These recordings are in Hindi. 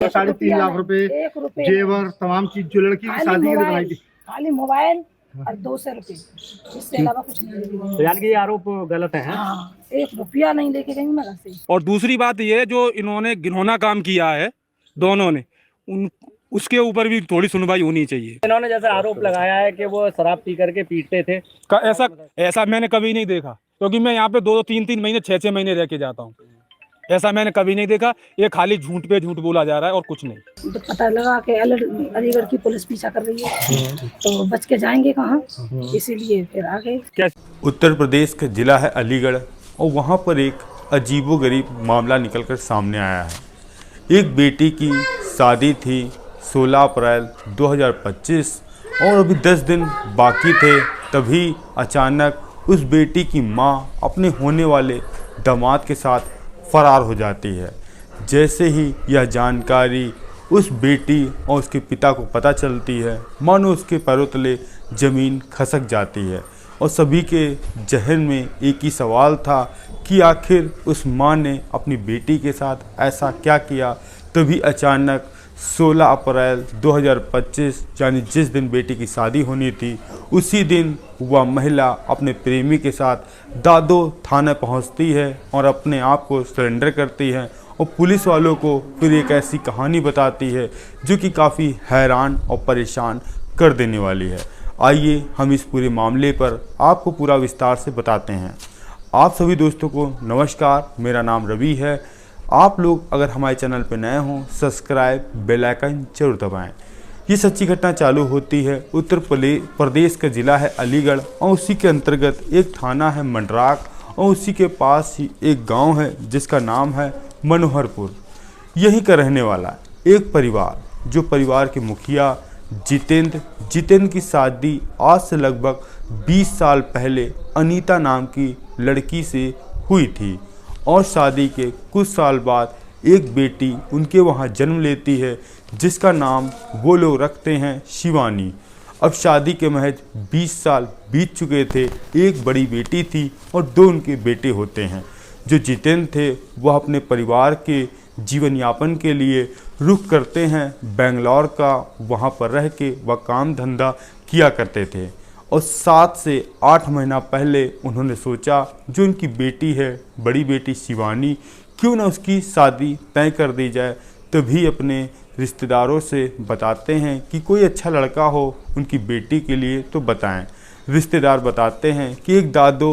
3.5 लाख रुपए 1 रुपए जेवर तमाम चीज जो लड़की की शादी के लिए बनाई थी। खाली मोबाइल और 200 रुपए, इससे अलावा कुछ नहीं। तो यानी कि ये आरोप गलत है? हाँ, 1 रुपया नहीं लेके गई मैं घर से। और दूसरी बात ये जो इन्होंने घिनौना काम किया है दोनों ने, उन उसके ऊपर भी थोड़ी सुनवाई होनी चाहिए। इन्होंने जैसे आरोप लगाया है कि वो शराब पी करके पीटते थे, ऐसा मैंने कभी नहीं देखा, क्योंकि मैं यहाँ पे 2-3 महीने 6 महीने रह के जाता हूँ। ऐसा मैंने कभी नहीं देखा। ये खाली झूठ पे झूठ बोला जा रहा है और कुछ नहीं। तो पता लगा कि अलीगढ़ की पुलिस पीछा कर रही है, तो बच के जाएंगे कहाँ, इसीलिए फिर आ गए। उत्तर प्रदेश का जिला है अलीगढ़ और वहाँ पर एक अजीबोगरीब मामला निकलकर सामने आया है। एक बेटी की शादी थी 16 अप्रैल 2025 और अभी 10 दिन बाकी थे, तभी अचानक उस बेटी की माँ अपने होने वाले दामाद के साथ फरार हो जाती है। जैसे ही यह जानकारी उस बेटी और उसके पिता को पता चलती है, मानो उसके पैरों तले ज़मीन खसक जाती है और सभी के जहन में एक ही सवाल था कि आखिर उस माँ ने अपनी बेटी के साथ ऐसा क्या किया। तभी अचानक 16 अप्रैल 2025 यानी जिस दिन बेटी की शादी होनी थी, उसी दिन वह महिला अपने प्रेमी के साथ दादो थाने पहुंचती है और अपने आप को सरेंडर करती है और पुलिस वालों को फिर एक ऐसी कहानी बताती है जो कि काफ़ी हैरान और परेशान कर देने वाली है। आइए हम इस पूरे मामले पर आपको पूरा विस्तार से बताते हैं। आप सभी दोस्तों को नमस्कार, मेरा नाम रवि है। आप लोग अगर हमारे चैनल पर नए हों, सब्सक्राइब, बेल आइकन जरूर दबाएं। ये सच्ची घटना चालू होती है उत्तर प्रदेश का ज़िला है अलीगढ़ और उसी के अंतर्गत एक थाना है मंडराक और उसी के पास ही एक गांव है जिसका नाम है मनोहरपुर। यहीं का रहने वाला एक परिवार, जो परिवार के मुखिया जितेंद्र की शादी आज से लगभग 20 साल पहले अनीता नाम की लड़की से हुई थी और शादी के कुछ साल बाद एक बेटी उनके वहाँ जन्म लेती है जिसका नाम वो लोग रखते हैं शिवानी। अब शादी के महज 20 साल बीत चुके थे। एक बड़ी बेटी थी और 2 उनके बेटे होते हैं। जो जितेंद्र थे वह अपने परिवार के जीवन यापन के लिए रुख करते हैं बेंगलोर का। वहाँ पर रह के वह काम धंधा किया करते थे और 7 से 8 महीना पहले उन्होंने सोचा जो उनकी बेटी है, बड़ी बेटी शिवानी, क्यों ना उसकी शादी तय कर दी जाए। तभी अपने रिश्तेदारों से बताते हैं कि कोई अच्छा लड़का हो उनकी बेटी के लिए तो बताएं। रिश्तेदार बताते हैं कि एक दादो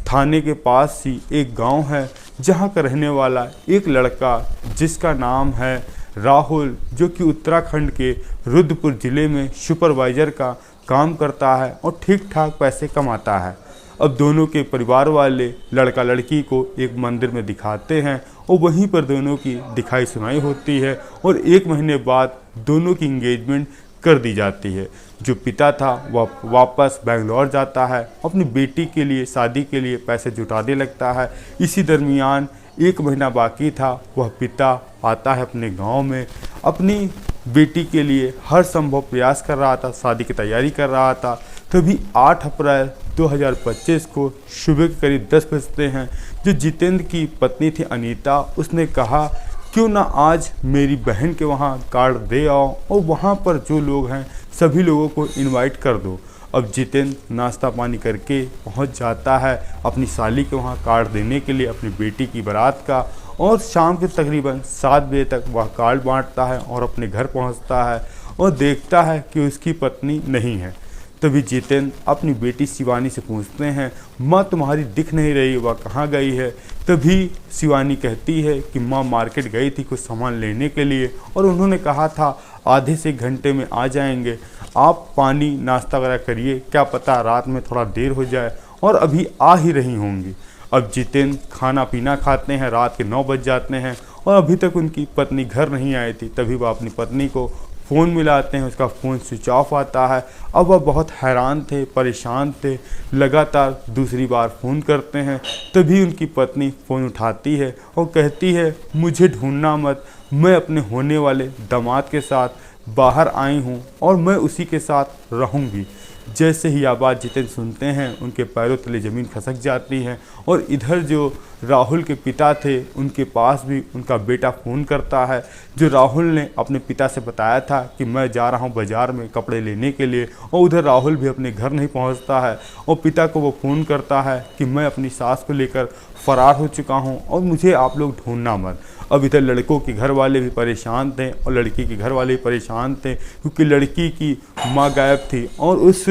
थाने के पास ही एक गांव है जहां का रहने वाला एक लड़का जिसका नाम है राहुल, जो कि उत्तराखंड के रुद्रपुर ज़िले में सुपरवाइज़र का काम करता है और ठीक ठाक पैसे कमाता है। अब दोनों के परिवार वाले लड़का लड़की को एक मंदिर में दिखाते हैं और वहीं पर दोनों की दिखाई सुनाई होती है और 1 महीने बाद दोनों की इंगेजमेंट कर दी जाती है। जो पिता था वह वापस बेंगलोर जाता है, अपनी बेटी के लिए शादी के लिए पैसे जुटाने लगता है। इसी दरमियान 1 महीना बाकी था, वह पिता आता है अपने गांव में, अपनी बेटी के लिए हर संभव प्रयास कर रहा था, शादी की तैयारी कर रहा था। तभी 8 अप्रैल 2025 को सुबह के करीब 10 बजते हैं। जो जितेंद्र की पत्नी थी अनीता, उसने कहा क्यों ना आज मेरी बहन के वहाँ कार्ड दे आओ और वहाँ पर जो लोग हैं सभी लोगों को इनवाइट कर दो। अब जितेंद्र नाश्ता पानी करके पहुँच जाता है अपनी साली के वहाँ कार्ड देने के लिए अपनी बेटी की बारात का और शाम के तकरीबन 7 बजे तक वह कार्ड बांटता है और अपने घर पहुँचता है और देखता है कि उसकी पत्नी नहीं है। तभी जितेंद्र अपनी बेटी शिवानी से पूछते हैं, माँ तुम्हारी दिख नहीं रही, वह कहाँ गई है। तभी शिवानी कहती है कि माँ मार्केट गई थी कुछ सामान लेने के लिए और उन्होंने कहा था आधे से 1 घंटे में आ जाएंगे, आप पानी नाश्ता वगैरह करिए, क्या पता रात में थोड़ा देर हो जाए, और अभी आ ही रही होंगी। अब जितेंद्र खाना पीना खाते हैं, रात के 9 बज जाते हैं और अभी तक उनकी पत्नी घर नहीं आई थी। तभी वह अपनी पत्नी को फ़ोन मिलाते हैं, उसका फ़ोन स्विच ऑफ आता है। अब वह बहुत हैरान थे, परेशान थे, लगातार दूसरी बार फ़ोन करते हैं। तभी उनकी पत्नी फ़ोन उठाती है और कहती है मुझे ढूंढना मत, मैं अपने होने वाले दामाद के साथ बाहर आई हूँ और मैं उसी के साथ रहूँगी। जैसे ही यह बात जितेंद्र सुनते हैं उनके पैरों तले ज़मीन खसक जाती है। और इधर जो राहुल के पिता थे उनके पास भी उनका बेटा फ़ोन करता है, जो राहुल ने अपने पिता से बताया था कि मैं जा रहा हूं बाज़ार में कपड़े लेने के लिए। और उधर राहुल भी अपने घर नहीं पहुंचता है और पिता को वो फ़ोन करता है कि मैं अपनी सास को लेकर फ़रार हो चुका हूं और मुझे आप लोग ढूंढना मत। अब इधर लड़कों के घर वाले भी परेशान थे और लड़की के घर वाले भी परेशान थे, क्योंकि लड़की की माँ गायब थी और उस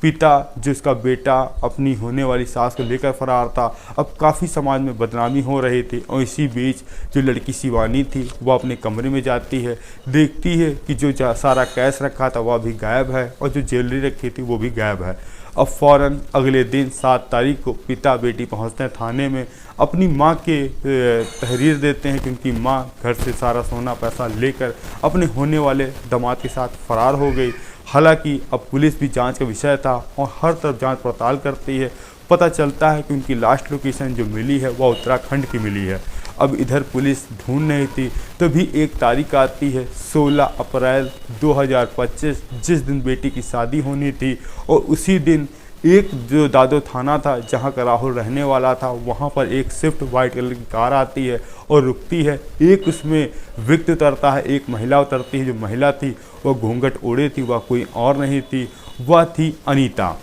पिता जिसका बेटा अपनी होने वाली सास को लेकर फरार था। अब काफ़ी समाज में बदनामी हो रही थी और इसी बीच जो लड़की शिवानी थी वो अपने कमरे में जाती है, देखती है कि जो सारा कैश रखा था वह भी गायब है और जो ज्वेलरी रखी थी वो भी गायब है। अब फ़ौरन अगले दिन 7 तारीख को पिता बेटी पहुंचते हैं थाने में, अपनी मां के तहरीर देते हैं कि उनकी मां घर से सारा सोना पैसा लेकर अपने होने वाले दामाद के साथ फरार हो गई। हालांकि अब पुलिस भी जांच का विषय था और हर तरफ जांच पड़ताल करती है। पता चलता है कि उनकी लास्ट लोकेशन जो मिली है वह उत्तराखंड की मिली है। अब इधर पुलिस ढूंढ नहीं थी, तभी एक तारीख आती है 16 अप्रैल 2025, जिस दिन बेटी की शादी होनी थी। और उसी दिन एक जो दादो थाना था जहां का राहुल रहने वाला था, वहां पर एक स्विफ्ट वाइट कलर की कार आती है और रुकती है। एक उसमें व्यक्ति उतरता है, एक महिला उतरती है। जो महिला थी वह घूंघट ओढ़े थी, वह कोई और नहीं थी, वह थी अनीता।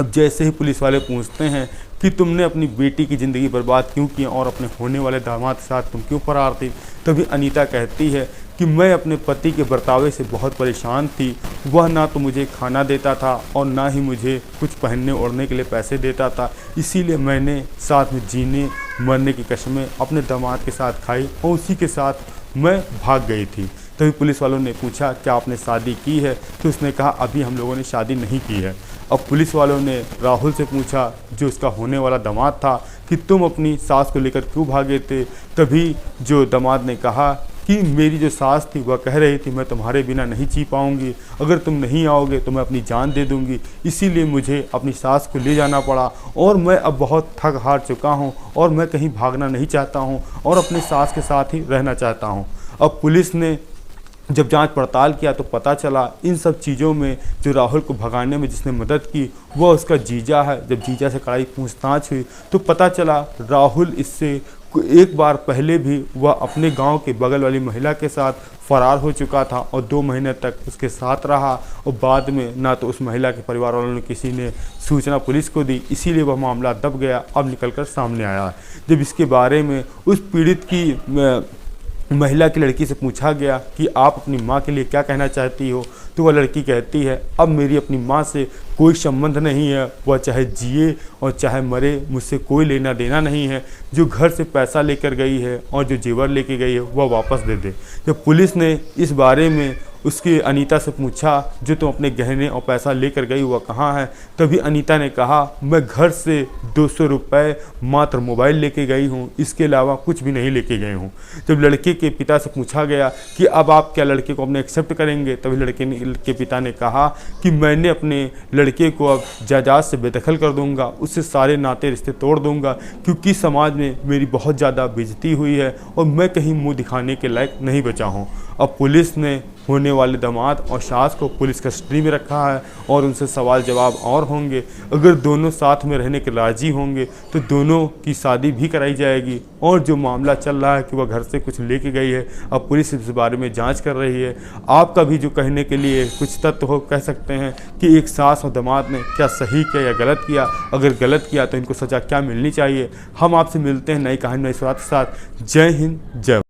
अब जैसे ही पुलिस वाले पूछते हैं कि तुमने अपनी बेटी की ज़िंदगी बर्बाद क्यों की और अपने होने वाले दामाद के साथ तुम क्यों फरार थी, तभी अनीता कहती है कि मैं अपने पति के बर्तावे से बहुत परेशान थी। वह ना तो मुझे खाना देता था और ना ही मुझे कुछ पहनने ओढ़ने के लिए पैसे देता था, इसीलिए मैंने साथ में जीने मरने की कसमें अपने दामाद के साथ खाई और उसी के साथ मैं भाग गई थी। तभी पुलिस वालों ने पूछा क्या आपने शादी की है, तो उसने कहा अभी हम लोगों ने शादी नहीं की है। अब पुलिस वालों ने राहुल से पूछा जो उसका होने वाला दामाद था कि तुम अपनी सास को लेकर क्यों भागे थे, तभी जो दामाद ने कहा कि मेरी जो सास थी वह कह रही थी मैं तुम्हारे बिना नहीं जी पाऊंगी, अगर तुम नहीं आओगे तो मैं अपनी जान दे दूंगी, इसीलिए मुझे अपनी सास को ले जाना पड़ा और मैं अब बहुत थक हार चुका हूं और मैं कहीं भागना नहीं चाहता हूं और अपनी सास के साथ ही रहना चाहता हूं। अब पुलिस ने जब जांच पड़ताल किया तो पता चला इन सब चीज़ों में जो राहुल को भगाने में जिसने मदद की वह उसका जीजा है। जब जीजा से कड़ाई पूछताछ हुई तो पता चला राहुल इससे एक बार पहले भी वह अपने गांव के बगल वाली महिला के साथ फरार हो चुका था और 2 महीने तक उसके साथ रहा और बाद में ना तो उस महिला के परिवार वालों ने किसी ने सूचना पुलिस को दी, इसीलिए वह मामला दब गया, अब निकलकर सामने आया। जब इसके बारे में उस पीड़ित की महिला की लड़की से पूछा गया कि आप अपनी माँ के लिए क्या कहना चाहती हो, तो वह लड़की कहती है अब मेरी अपनी माँ से कोई संबंध नहीं है, वह चाहे जिए और चाहे मरे, मुझसे कोई लेना देना नहीं है। जो घर से पैसा लेकर गई है और जो जेवर लेके गई है वह वापस दे दे। जब पुलिस ने इस बारे में उसकी अनीता से पूछा जो तुम अपने गहने और पैसा लेकर गई वह कहाँ है, तभी अनीता ने कहा मैं घर से 200 रुपये मात्र मोबाइल लेके गई हूँ, इसके अलावा कुछ भी नहीं लेके गई हूँ। जब लड़के के पिता से पूछा गया कि अब आप क्या लड़के को अपने एक्सेप्ट करेंगे, तभी लड़के के पिता ने कहा कि मैंने अपने लड़के को अब जायदाद से बेदखल कर दूँगा, उससे सारे नाते रिश्ते तोड़ दूँगा, क्योंकि समाज में मेरी बहुत ज़्यादा बेइज्जती हुई है और मैं कहीं मुँह दिखाने के लायक नहीं बचा हूँ। अब पुलिस ने होने वाले दामाद और सास को पुलिस कस्टडी में रखा है और उनसे सवाल जवाब और होंगे। अगर दोनों साथ में रहने के राजी होंगे तो दोनों की शादी भी कराई जाएगी। और जो मामला चल रहा है कि वह घर से कुछ लेके गई है, अब पुलिस इस बारे में जांच कर रही है। आपका भी जो कहने के लिए कुछ तथ्य हो कह सकते हैं कि एक सास और दामाद ने क्या सही किया या गलत किया, अगर गलत किया तो इनको सज़ा क्या मिलनी चाहिए। हम आपसे मिलते हैं नई कहानी नई सुरात के साथ। जय हिंद, जय।